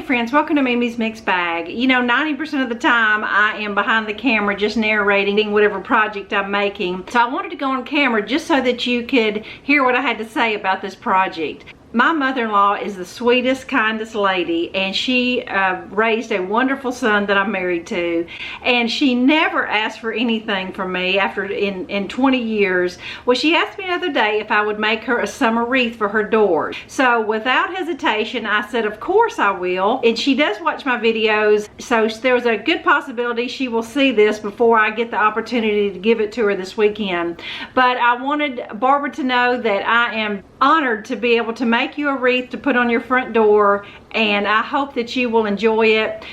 friends, welcome to Mimi's Mixed Bag. You know, 90% of the time I am behind the camera just narrating whatever project I'm making. So I wanted to go on camera just so that you could hear what I had to say about this project. My mother-in-law is the sweetest, kindest lady, and she raised a wonderful son that I'm married to, and she never asked for anything from me after in 20 years. Well, she asked me the other day if I would make her a summer wreath for her door. So without hesitation, I said, of course I will. And she does watch my videos, so there's a good possibility she will see this before I get the opportunity to give it to her this weekend. But I wanted Barbara to know that I am honored to be able to make you a wreath to put on your front door, and I hope that you will enjoy it.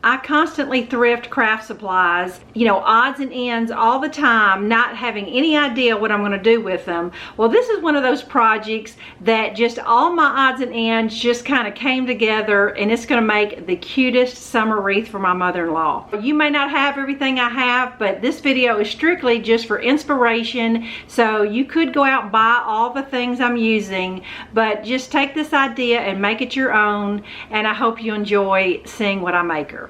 I constantly thrift craft supplies, you know, odds and ends all the time, not having any idea what I'm going to do with them. Well, this is one of those projects that just all my odds and ends just kind of came together, and it's going to make the cutest summer wreath for my mother-in-law. You may not have everything I have, but this video is strictly just for inspiration, so you could go out and buy all the things I'm using, but just take this idea and make it your own, and I hope you enjoy seeing what I make her.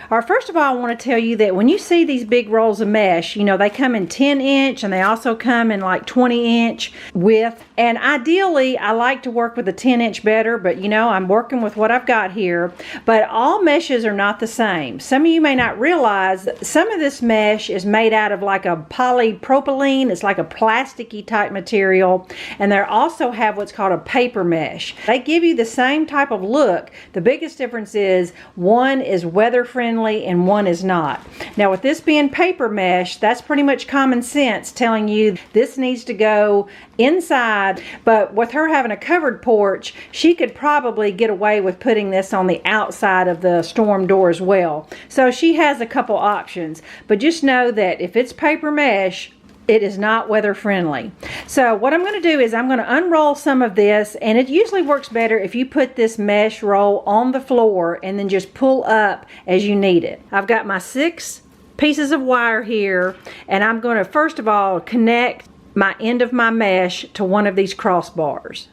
All right, first of all, I want to tell you that when you see these big rolls of mesh, you know, they come in 10-inch and they also come in like 20-inch width. And ideally, I like to work with a 10-inch better, but you know, I'm working with what I've got here. But all meshes are not the same. Some of you may not realize that some of this mesh is made out of like a polypropylene. It's like a plasticky type material. And they also have what's called a paper mesh. They give you the same type of look. The biggest difference is one is weather friendly and one is not. Now with this being paper mesh, that's pretty much common sense telling you this needs to go inside, but with her having a covered porch, she could probably get away with putting this on the outside of the storm door as well. So she has a couple options, but just know that if it's paper mesh, it is not weather friendly. So what I'm going to do is I'm going to unroll some of this, and it usually works better if you put this mesh roll on the floor and then just pull up as you need it. I've got my 6 pieces of wire here, and I'm going to first of all connect my end of my mesh to one of these crossbars.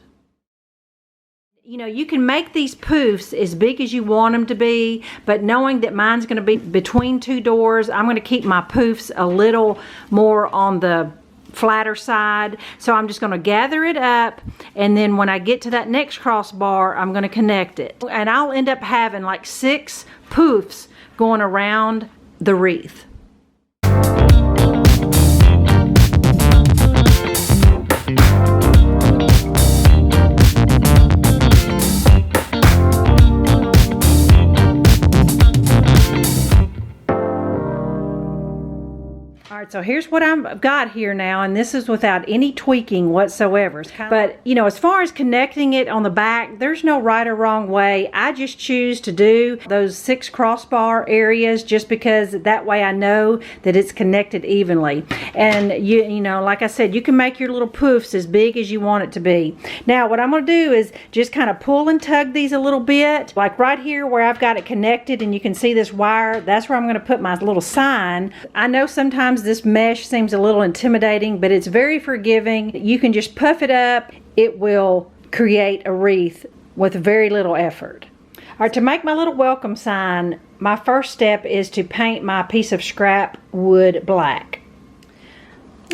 You know, you can make these poofs as big as you want them to be, but knowing that mine's going to be between 2 doors, I'm going to keep my poofs a little more on the flatter side. So I'm just going to gather it up, and then when I get to that next crossbar, I'm going to connect it. And I'll end up having like 6 poofs going around the wreath. Alright, so here's what I've got here now, and this is without any tweaking whatsoever. But, you know, as far as connecting it on the back, there's no right or wrong way. I just choose to do those 6 crossbar areas just because that way I know that it's connected evenly. And, you know, like I said, you can make your little poofs as big as you want it to be. Now, what I'm going to do is just kind of pull and tug these a little bit. Like right here where I've got it connected and you can see this wire, that's where I'm going to put my little sign. I know sometimes this mesh seems a little intimidating, but it's very forgiving. You can just puff it up. It will create a wreath with very little effort. All right, to make my little welcome sign, my first step is to paint my piece of scrap wood black.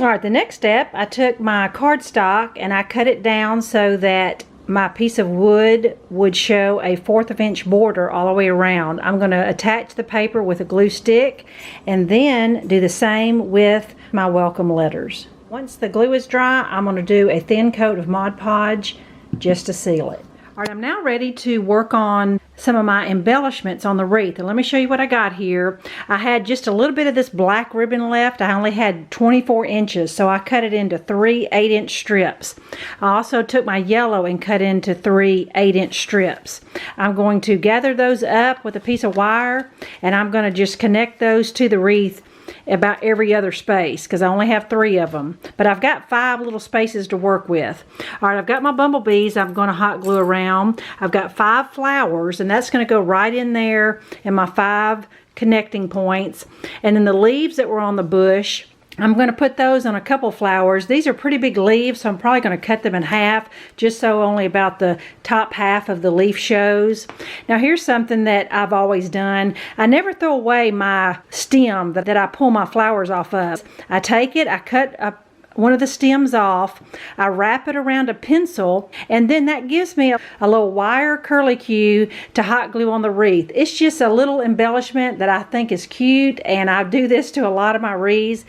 All right, the next step, I took my cardstock and I cut it down so that my piece of wood would show a 1/4 of inch border all the way around. I'm going to attach the paper with a glue stick and then do the same with my welcome letters. Once the glue is dry, I'm going to do a thin coat of Mod Podge just to seal it. All right, I'm now ready to work on some of my embellishments on the wreath. And let me show you what I got here. I had just a little bit of this black ribbon left. I only had 24 inches, so I cut it into 3 8-inch strips. I also took my yellow and cut into 3 8-inch strips. I'm going to gather those up with a piece of wire, and I'm going to just connect those to the wreath about every other space because I only have 3 of them, but I've got 5 little spaces to work with. All right, I've got my bumblebees I'm going to hot glue around. I've got 5 flowers, and that's going to go right in there in my 5 connecting points. And then the leaves that were on the bush, I'm going to put those on a couple flowers. These are pretty big leaves, so I'm probably going to cut them in half, just so only about the top half of the leaf shows. Now here's something that I've always done. I never throw away my stem that I pull my flowers off of. I take it, I cut one of the stems off, I wrap it around a pencil, and then that gives me a little wire curlicue to hot glue on the wreath. It's just a little embellishment that I think is cute, and I do this to a lot of my wreaths.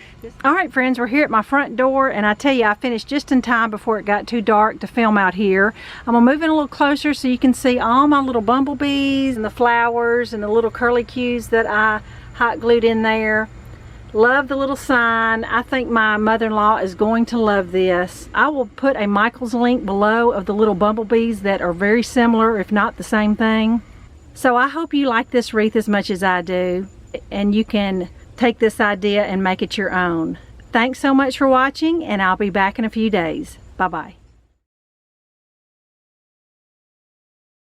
Alright friends, we're here at my front door, and I tell you, I finished just in time before it got too dark to film out here. I'm going to move in a little closer so you can see all my little bumblebees and the flowers and the little curlicues that I hot glued in there. Love the little sign. I think my mother-in-law is going to love this. I will put a Michael's link below of the little bumblebees that are very similar, if not the same thing. So I hope you like this wreath as much as I do, and you can take this idea and make it your own. Thanks so much for watching, and I'll be back in a few days. Bye-bye.